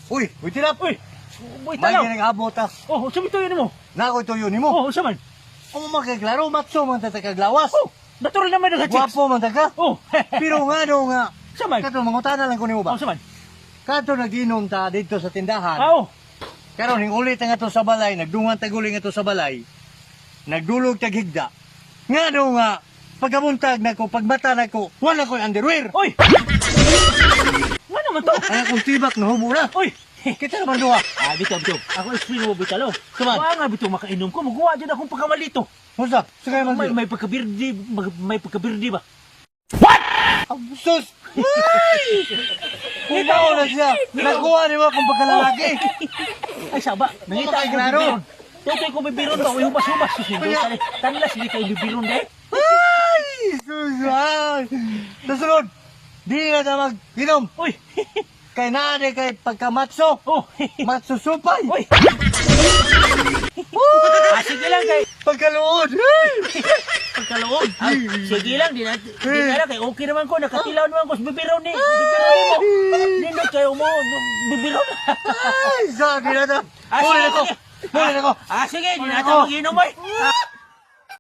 Uy, tilap. Uy, boy May talaw. ginag-abot ha. Oh, sabi to yun mo. Nakoy tuyo ni mo. Oh, saman. Ang magkaklaro, matso man tataglawas. Oh, natural naman na chicks. Guwapo man taga. Oh, Pero nga no nga. saman. Kato, mangutana lang ko ni mo ba? Oh, saman. Kato naginom ta dito sa tindahan. Oh, Karon ning ulit nga to sa balay, nagdungan taguli nga to sa balay. Nagdulog tag higda. Nga no nga, pagkabuntag na ko, pagbata na ko, wala ko underwear. oy. Nga naman to. Ay akong tibak na hubo na. Oy. Kita naman duha. Ah, bitaw. Ako explain mo bitalo. Saman. Wa nga bitaw makainom ko, magawa dyan akong pagkamalito. Musa, sagay man May pagkabirdi, may pagkabirdi ba? Sus! Ay! Kumaw na siya. Nakuha ni mo kung pagkalalaki. Ay, saba. Nangita Mga ko klaro. bibiron. Totoy ko bibiron ba? Uy, humas-humas. Kaya- Tanlas, hindi kayo bibiron eh. Ay! Sus! Ay! Nasunod, di na na mag-inom. Uy. Kay nade kay pagkamatso. Oh. Matsusupay. Uy. Sige lang kay. Pagkaluod. Ay! Pagkalood. Sige lang. Di na kay okay naman ko. Nakatilaw naman ko sa bibiron ni. Bibiron mo. Nindot kayo mo. Bibiron. Ay! Sabi na to. Ah, Muli sige, na ko. sige. Muli na ko. Sige. Di Muli na ako. ito mag-inom mo eh.